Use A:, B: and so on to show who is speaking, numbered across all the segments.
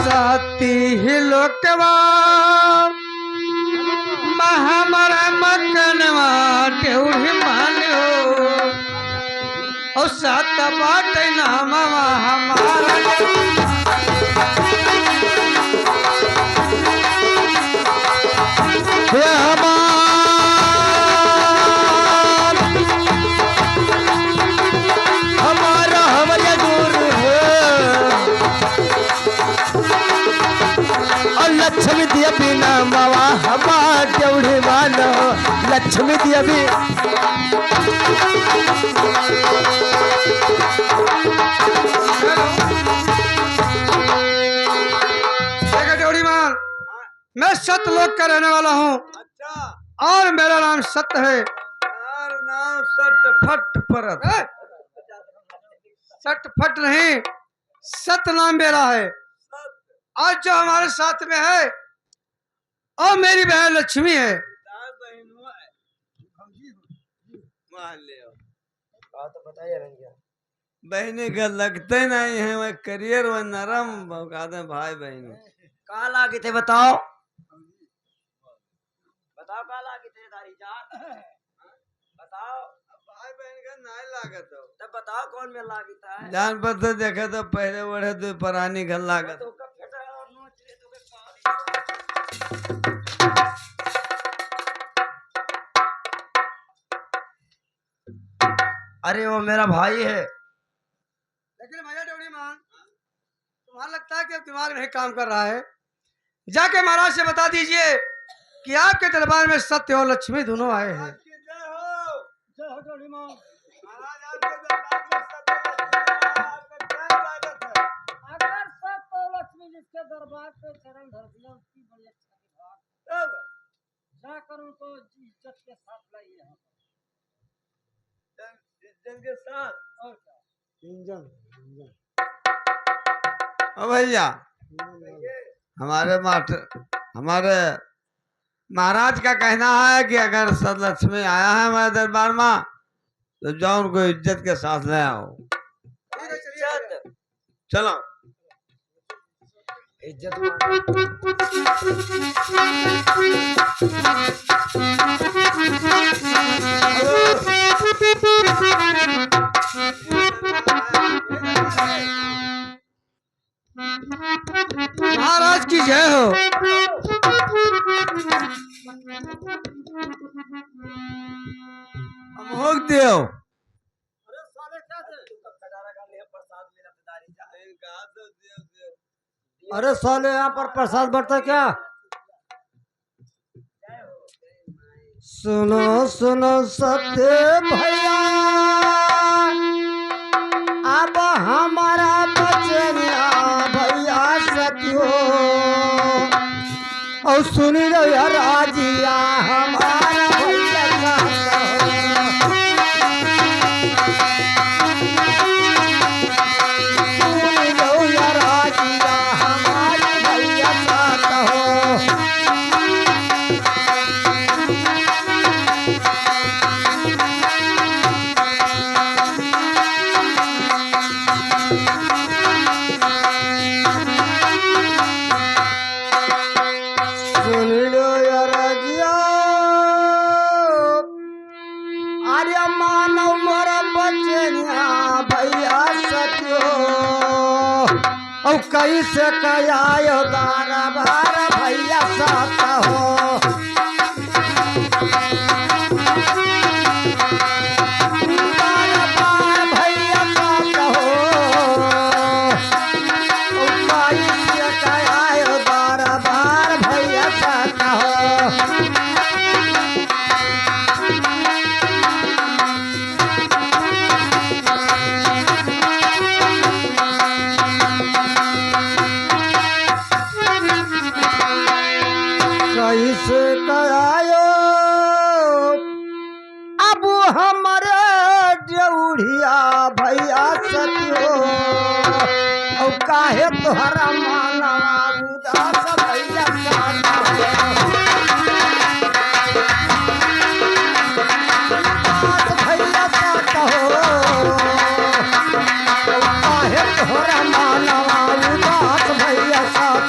A: साथी ही लोकवा हमारा मकनवा टेउढ़ी मान्यो और सात बाट नाम हमारा लक्ष्मी दिया बिना मावा हमार टेउढ़ी मानो लक्ष्मी दिया भी टेउढ़ी मान मैं सतलोक का रहने वाला हूँ। अच्छा। और मेरा नाम सत्य है। और नाम सट फट परत। सट फट नहीं सत्य नाम मेरा है। आज जो हमारे साथ में है और मेरी बहन लक्ष्मी है। तो बताइए बहने का लगते नहीं है वह करियर वह नरम कहते भाई बहन कहा लागे थे बताओ बताओ कहा लागे थे दारी जान बताओ भाई बहन का नहीं लागत हो तब बताओ कौन में लागता है जान पर तो देखे तो पहले बढ़े तो पुरानी घर लागत तो अरे वो मेरा भाई है। लेकिन भैया टेउढ़ी मान तुम्हारा लगता है कि अब दिमाग नहीं काम कर रहा है। जाके महाराज से बता दीजिए कि आपके दरबार में सत्य और लक्ष्मी दोनों आए हैं। अगर सत्य और लक्ष्मी जिसके दरबार पे चरण धर दिया उसकी बड़ी अच्छा बात जा करूं तो इज्जत के साथ लाइए यहाँ के साथ और क्या इंजन भैया हमारे महाराज का कहना है कि अगर सतलक्ष्मी आया है हमारे दरबार में तो जाओ उनको इज्जत के साथ ले आओ। चलो इज्जत महाराज की जय हो। अमोघ देव अरे साले यहाँ पर प्रसाद बढ़ता क्या। सुनो सुनो सत्य भैया अब हमारा बचनिया भैया सत्यो और सुन लो यार राजिया हमारा भैया सुन लो यार राजिया हमारा भैया साथ हो। कैसे कयायो दारा बार भैया साथ हो। दारा बार भैया साथ हो कैसे कयायो दारा बार भैया साथ हो। कैसे करायो अब हमारे टेउढ़िया भैया सत्यो और काहे तोहरा माना उदास भैया भैया साथ हो। काहे तोहरा माना उदास भैया साथ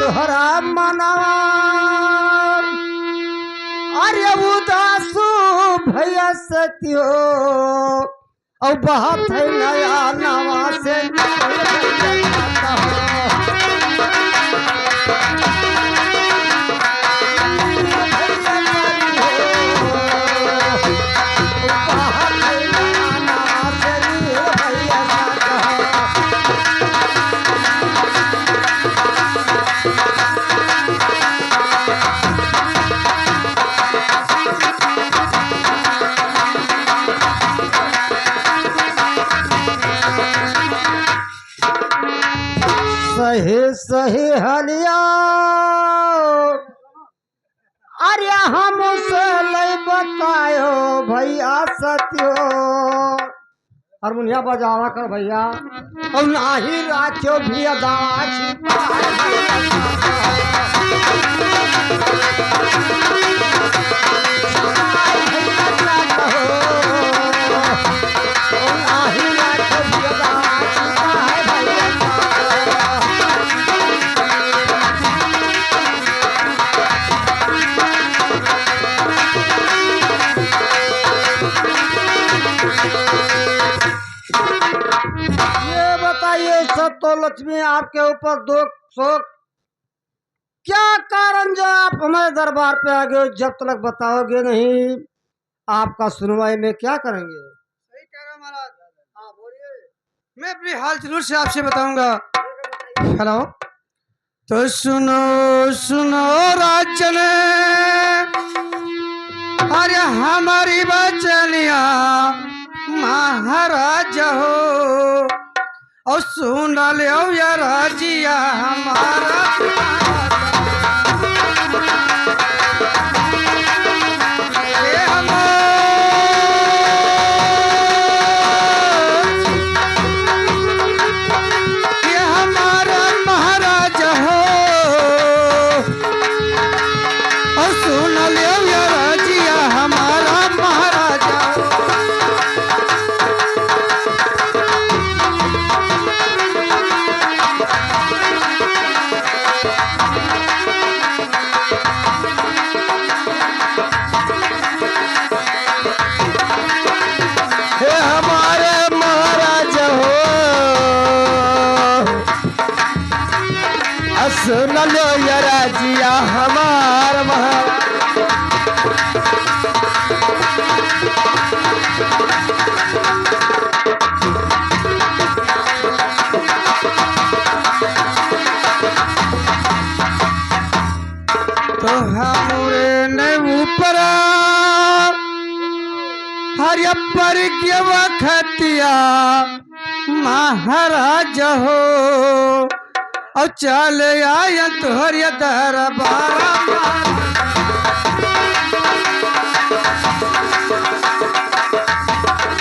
B: तोहरा मनवा अरे उदासू भैया सतियो और बहुत है नया नवा से सही सही हलिया अरे हम से ले बतायो भैया सत्यो हारमोनिया बजावा कर भैया और नाही राखियो भी तो लक्ष्मी आपके ऊपर दो शोक क्या कारण जो आप हमारे दरबार पे आ गए जब तक बताओगे नहीं आपका सुनवाई में क्या करेंगे।
A: सही कह रहा महाराज। हाँ बोलिए। मैं अपनी हाल जरूर से आपसे बताऊंगा। हेलो तो सुनो सुनो राजन अरे हमारी बचनिया महाराज हो और सुन लो या राजिया हमारा ये हमारा महाराज हो और सुन लो या राजिया हमारा महाराजा सुन लो या राजिया हमार तो हमरे ने ऊपर हरिया पर के वखतिया महाराज हो और चल आया तोहरिया दरबार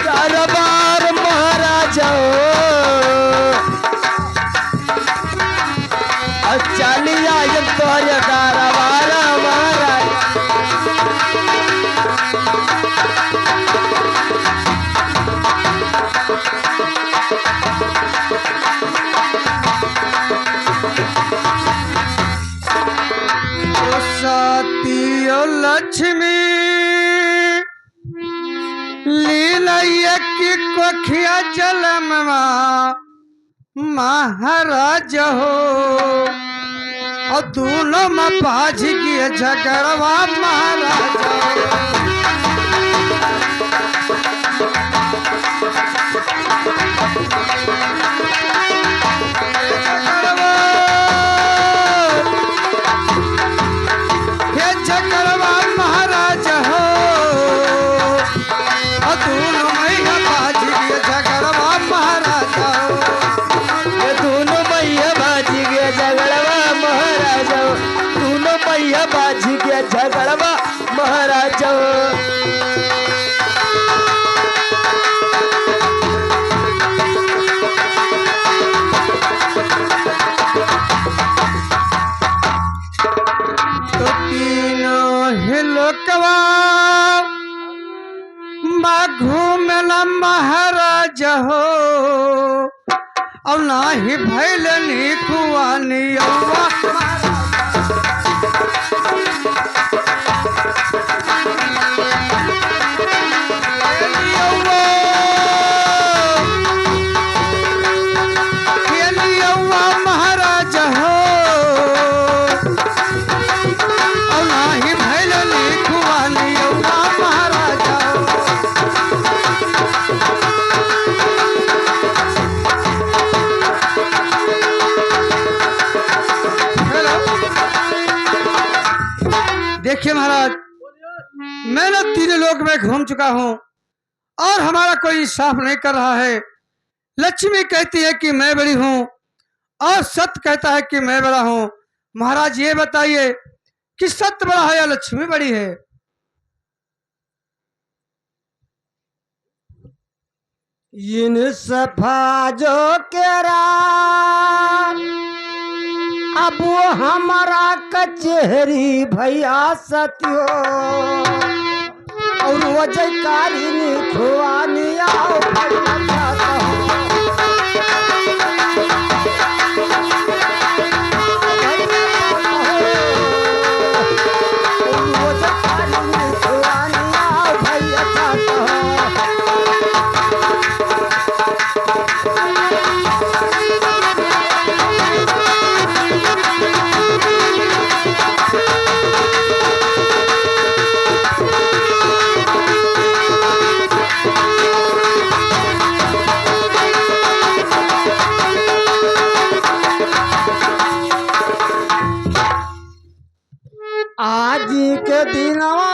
A: दरबार महाराज और चल आया तोहरिया दरबार महाराज लक्ष्मी लीला की कोखिया जलम महाराज हो और दोनों में बाज किए झगड़वा महाराज झगड़वा महाराज हो दोनों मैया बाज गए झगड़वा महाराज हो दोनों मैया बाज गए झगड़वा महाराज हो दोनों मैया बाज गए झगड़वा महाराज हो घूमला महाराज हो और ना ही भैल नी कुआनी देखिए महाराज, मैं ना तीनों लोक में घूम चुका हूँ और हमारा कोई इंसाफ नहीं कर रहा है। लक्ष्मी कहती है कि मैं बड़ी हूँ और सत्य कहता है कि मैं बड़ा हूँ। महाराज ये बताइए कि सत्य बड़ा है या लक्ष्मी बड़ी है?
B: इन सफा जो केरा अब वो हमारा कचहरी भैया सत्यो और वो जयकारी ने खुआनी आओ भैया आज के दिनवा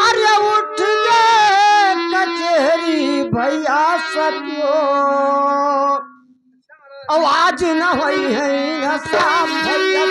B: अरे उठ गए कचहरी भैया सत्यो अब आज न हुई है न शाम भैया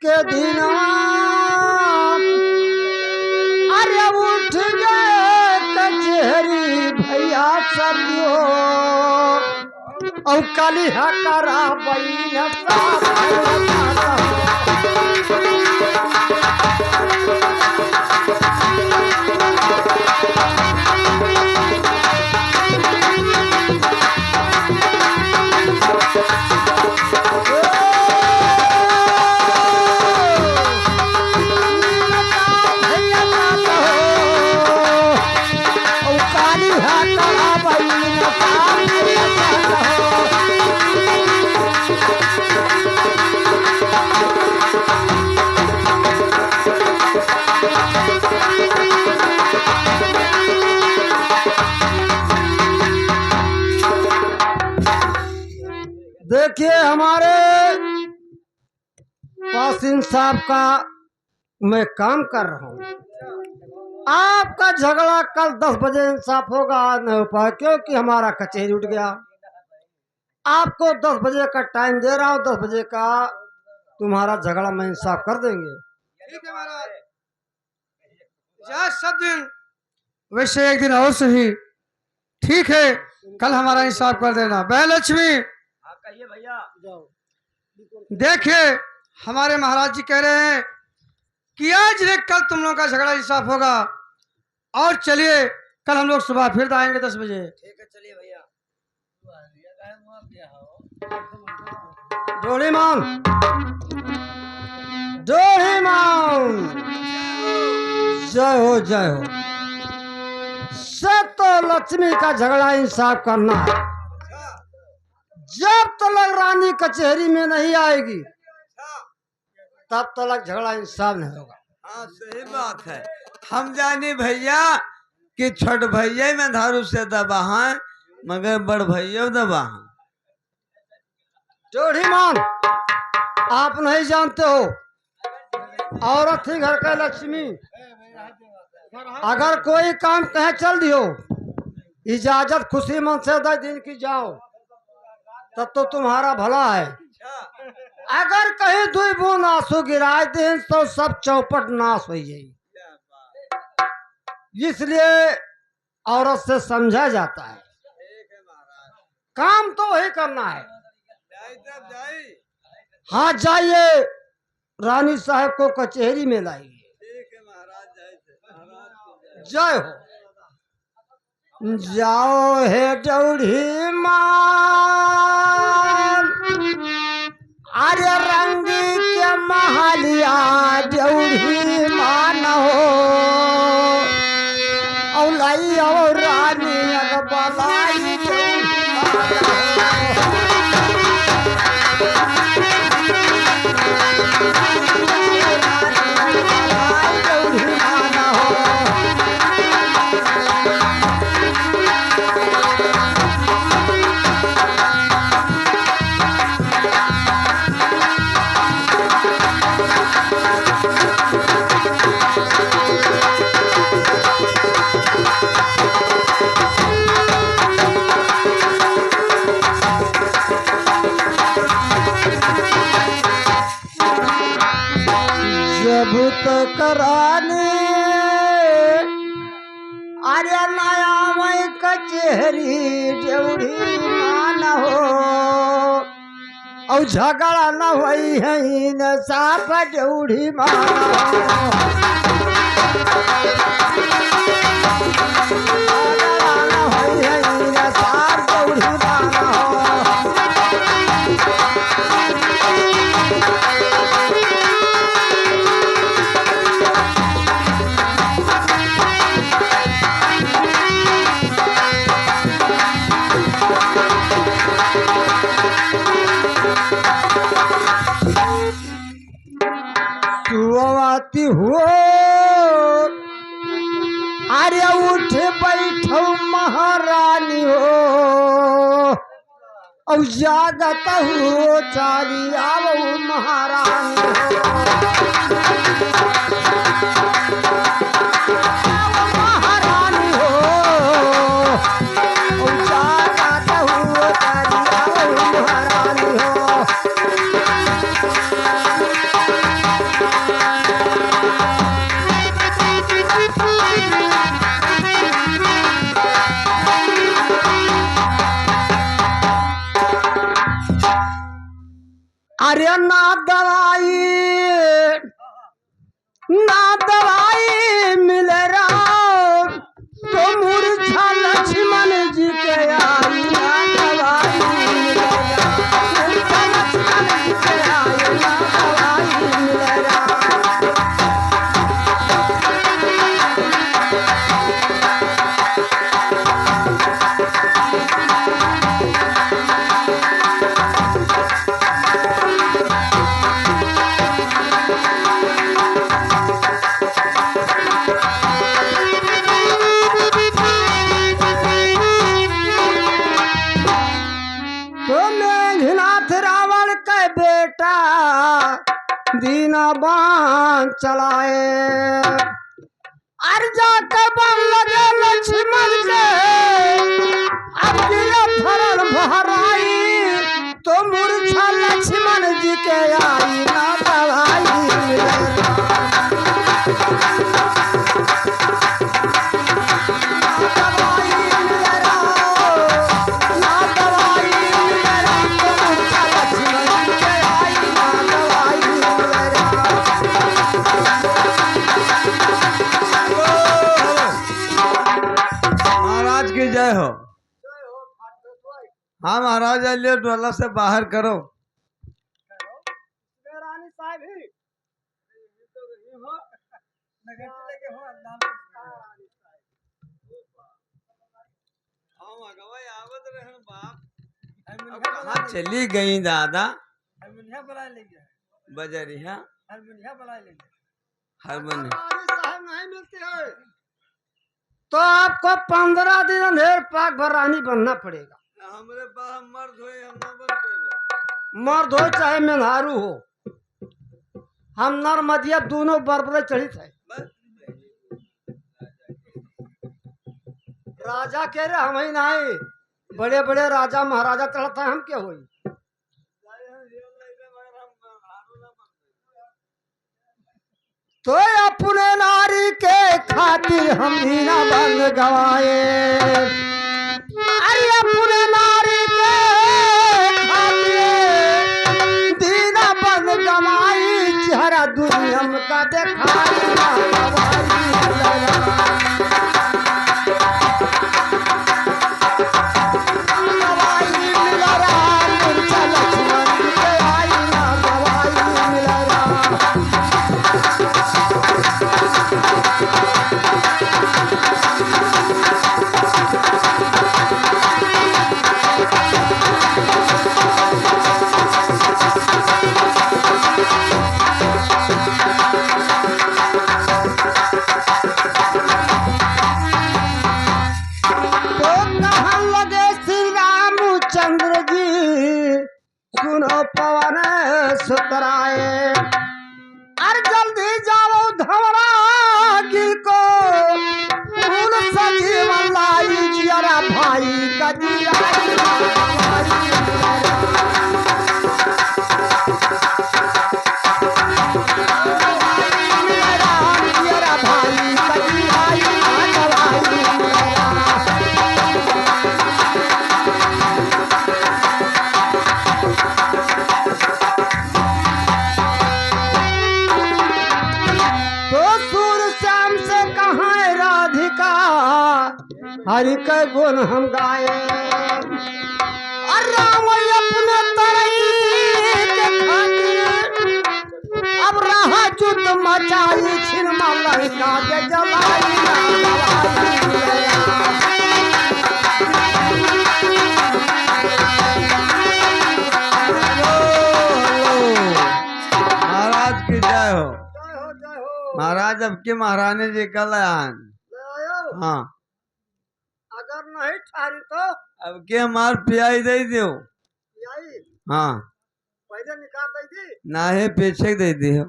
B: के दिन अरे उठ गए कचहरी भैया सत्यो और काली हकारा बहन देखिए हमारे पासिन साहब का मैं काम कर रहा हूँ। आपका झगड़ा कल 10 बजे इंसाफ होगा, नहीं हो पाया क्योंकि हमारा कचहरी उठ गया। आपको 10 बजे का टाइम दे रहा हूँ, 10 बजे का तुम्हारा झगड़ा मैं इंसाफ कर देंगे।
A: ठीक है महाराज, सब दिन वैसे एक दिन और सही। ठीक है, कल हमारा इंसाफ कर देना। बह लक्ष्मी
C: कहिए भैया।
A: देखिए हमारे महाराज जी कह रहे हैं कि आज नहीं कल तुम लोगों का झगड़ा इंसाफ होगा। और चलिए कल हम लोग सुबह फिर आएंगे 10 बजे।
C: ठीक है चलिए भैया।
B: डोली मान, डोली मान, जय हो जय हो। सब तो लक्ष्मी का झगड़ा इंसाफ करना है। जब तक रानी कचहरी में नहीं आएगी तब तक झगड़ा इंसाफ नहीं होगा।
C: हाँ सही बात है। हम जानी भैया कि छोट भैया में धारू से दबा है मगर बड़ भैया दबा है।
B: जोड़ी मान, आप नहीं जानते हो औरत ही घर का लक्ष्मी। अगर कोई काम कहे चल दियो, इजाजत खुशी मन से 10 दिन की जाओ तब तो तुम्हारा भला है। अगर कहीं 2 बूंद आंसू गिराए दें तो सब चौपट नाश हो जाएगी। इसलिए औरत से समझा जाता है, काम तो वही करना है। हाँ जाइए, रानी साहब को कचहरी में लाइए। जय हो। जाओ है डौड़ी मान, अरे रंग के महलिया डौड़ी मान हो। सुत कराने अरे नया मई कचहरी डेवढ़ी मान हो और झगड़ा न वही है न साफ डेवढ़ी मान हो झगड़ा न वही है न साफ डेवढ़ी मान हो सुवाती हो अरे उठ बैठो महारानी हो और जागत हो चाली आओ महारानी हो महारानी हो और जागत हो चाली आओ महारानी हो अरे ना दवाई मिले राम तो मूर्छा लक्ष्मण जी के आई ना दवाई मिले राम मूर्छा लक्ष्मण जी के आई ना दवाई मिले राम बेटा दीना बाण चलाए अर्जा के बम लगे लक्ष्मण के अब दिया फरल भराई तो मूर्छा लक्ष्मण जी के आई ना दवाई
C: जय हो। हाँ महाराज लियो टोला से बाहर करो
B: रानी साहब ही
C: कहाँ चली गई दादा बजरिया
B: हारमोनिया नहीं मिलती है तो आपको 15 दिन अंधेर पाक भर रानी बनना पड़ेगा।
C: हमरे पास मर्द हो हम ना बन पाएगा।
B: मर्द हो चाहे मेहरारू हो हम नर मदिया दोनों बरबरे चढ़ी थे। राजा कह रहे हम ही नहीं बड़े बड़े राजा महाराजा चढ़ता है हम क्या हुई तो अपने नारी के खातिर हम दीना बन गवाए अरे अपने नारी के खातिर दीना बन गवाई चेहरा दुनिया का दिखाई पवन सुतराए अरे जल्दी जाओ धवरा गिर को फूल सजीवन लाई जियरा भाई का दिया हरि के गुण हम गाए और राम अपने तरई के खातिर अब रहा जुत मचाई छिन लंका के जलाई
C: महाराज की जय हो।
B: जय हो जय हो।
C: महाराज अब के महारानी जी कल आन।
B: ले आयो।
C: हाँ
B: अगर नहीं ठहरी तो
C: अब के हमार पियाई दे दो।
B: यही
C: हाँ
B: पहले निकाल दी थी।
C: ना है पीछे दे दी हो।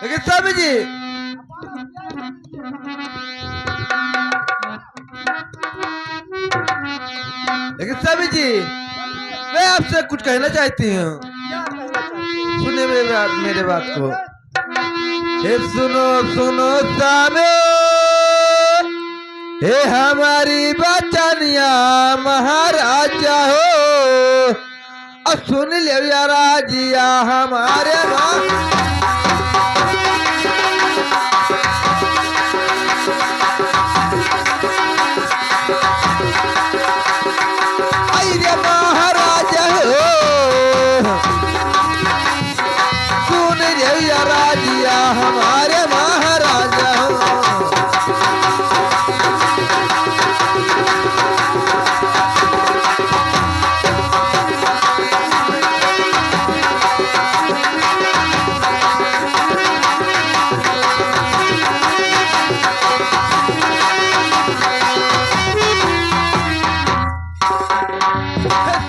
C: लेकिन स्वामी जी लेकिन स्वामी जी मैं आपसे कुछ कहना चाहती हूँ।
B: क्या कहना चाहते हो?
C: सुने मेरे बात को। हे सुनो सुनो स्वामी, हे हमारी बचनिया महाराजा हो, और सुन लियो या राजिया हमारे अरे महाराजा हो, सुन लियो या राजिया हमारे महाराजा हो।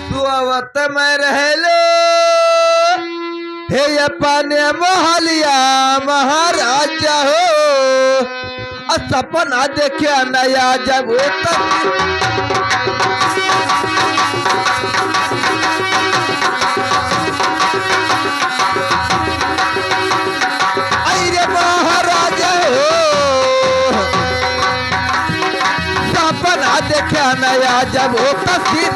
C: सुअवत में रह लो हे अपने मोहलिया महाराजा हो, और सपना देखा नया जब अरे महाराजा हो, सपना देखा नया जब वो तस्वीर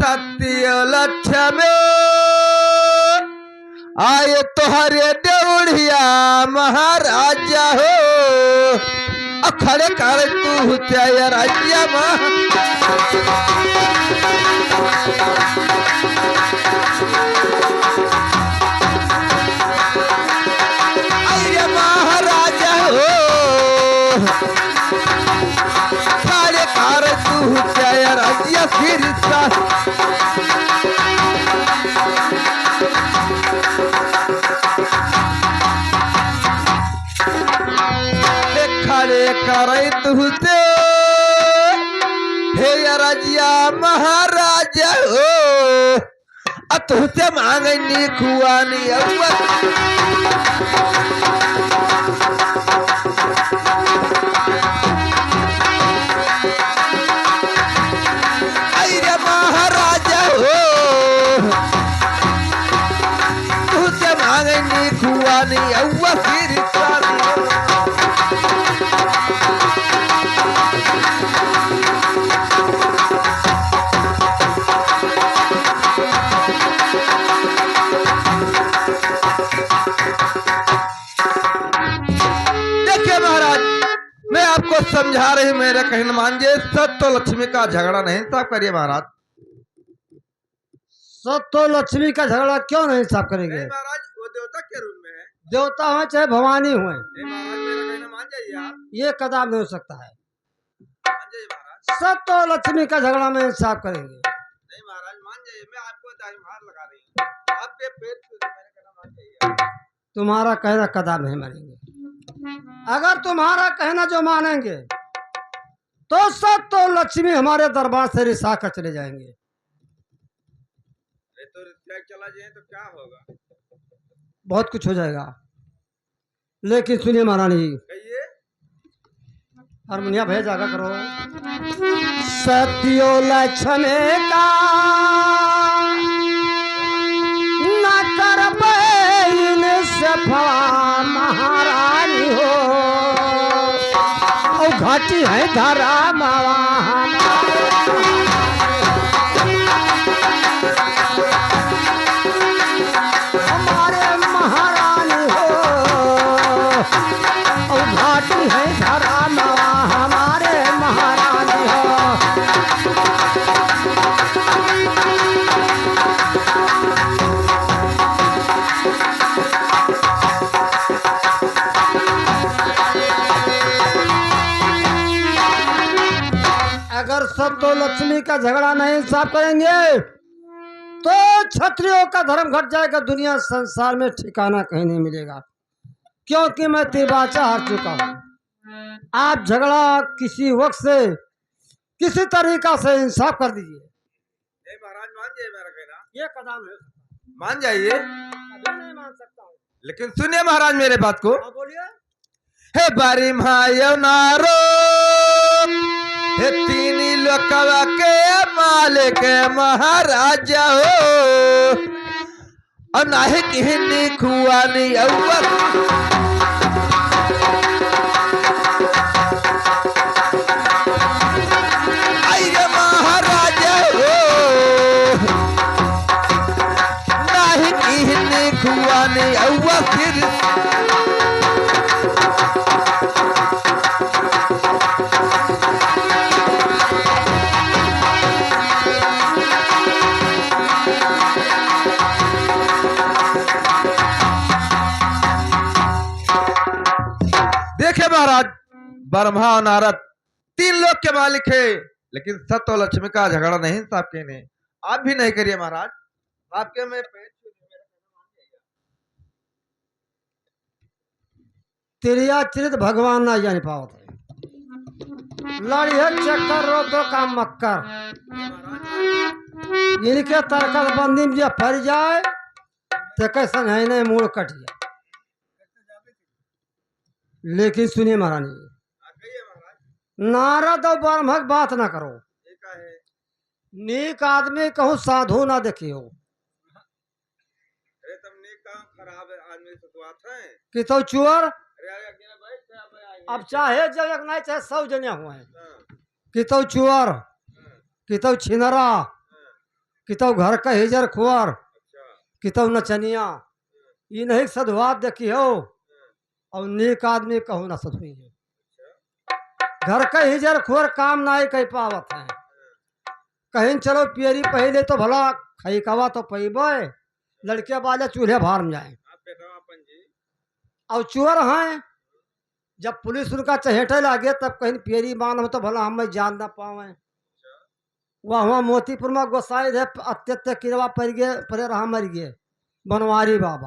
C: सत्य लक्ष्य आए तोहरे देवड़िया महाराजा हो, अखड़े कर तू चाहे राज्य अरे महाराजा हो, खड़े कर तू चाहे राज्य फिर खड़े करे तुझसे हे राजिया महाराजा हो, तुझसे मांगनी खुआनी अरे महाराजा हो, तुझसे मांगनी खुआनी फिर आपको समझा रही, मेरे कहना मानिए। सत्य लक्ष्मी का झगड़ा नहीं साफ करिए महाराज।
B: सत्य लक्ष्मी का झगड़ा क्यों नहीं साफ करेंगे?
C: महाराज वो देवता के रूप में है।
B: देवता हो चाहे भवानी हुए,
C: महाराज मेरा कहना मान जाइए आप।
B: ये कदम नहीं हो सकता है।
C: मान जाइए महाराज।
B: सत्य लक्ष्मी का झगड़ा में साफ करेंगे।
C: नहीं महाराज मान जाइए, मैं आपको दाहिमार लगा रही हूँ, आपके पैर छू मेरा कहना मान जाइए।
B: तुम्हारा कहना कदम नहीं मानेंगे। अगर तुम्हारा कहना जो मानेंगे तो सब तो लक्ष्मी हमारे दरबार से रिसा कर चले जाएंगे।
C: तो चला जाए तो क्या होगा?
B: बहुत कुछ हो जाएगा। लेकिन सुनिए महारानी जी,
C: कहिए।
B: हारमोनिया भैया जागा करो। सत्यो लक्ष्मी का न कर फवा महारानी हो और घाटी है धरा मावा हमारे महारानी हो और घाटी है धरा मावा हमारे महारानी हो अगर सब तो लक्ष्मी का झगड़ा नहीं साफ करेंगे तो क्षत्रियों का धर्म घट जाएगा, दुनिया संसार में ठिकाना कहीं नहीं मिलेगा। क्योंकि मैं तिबाचा हार चुका हूँ। आप झगड़ा किसी वक्त से किसी तरीका से इंसाफ कर दीजिए।
C: नहीं महाराज मान जाइए मेरा कहना,
B: ये कदम है,
C: मान जाइए,
B: अभी नहीं मान सकता हूँ।
C: लेकिन सुनिए महाराज मेरे बात को।
B: हाँ बोलिए।
C: हे बारी भाइयों नारो, हे तीनी लोकवा के मालिक महाराजा हो, और नाहे किहनी खुआनी अव्वल आइए महाराजा हो, नाहे किहनी खुआनी अव्वल फिर देखे महाराज, ब्रह्मा और नारद तीन लोग के मालिक है, लेकिन सत्य और लक्ष्मी का झगड़ा नहीं साहब के ने। आप भी नहीं करिए महाराज, आपके में पैर छू दिए, मेरा कहना मान जाइए।
B: तिरिया चरित भगवान ना जान पाओ लड़िए चक्कर रो तो का मक्कर इनके तरकत बंदी में जब फर जाए तो कैसा है नहीं मूड कट जाए। लेकिन सुनिए महारानी,
C: कहिए महाराज।
B: नारद और ब्रह्मक बात ना करो।
C: ये का है?
B: नीक आदमी कहूँ साधु ना देखियो।
C: अरे तुमने काम खराब है आदमी से तो आता है।
B: कि तो चुअर
C: अरे अकेला भाई क्या मैं आएंगे?
B: अब चाहे जब एक नहीं चाहे 100 जने हुए हैं।
C: हाँ,
B: कि तो चुअर कि तो छिनरा कि तो घर का हिजर खुआर
C: अच्छा,
B: कि तो नचनिया ये नहीं सदवाद देखियो। और नेक आदमी कहूँ ना सदुई है। घर का हिजर खुआर काम ना ही कह पावत है। कहीं चलो पियरी पहले तो भला खई कवा तो पैबे लड़के वाले चूल्हे भार में जाए।
C: आप बेटा अपन जी।
B: और चोर हैं जब पुलिस उनका चहेटे लागे तब कहीं पेरी मान हो तो भला हम जान ना पावे। वहाँ मोतीपुर में गोसाई है अत्य किरवा पड़ गए परे रहा मर गए बनवारी बाबा।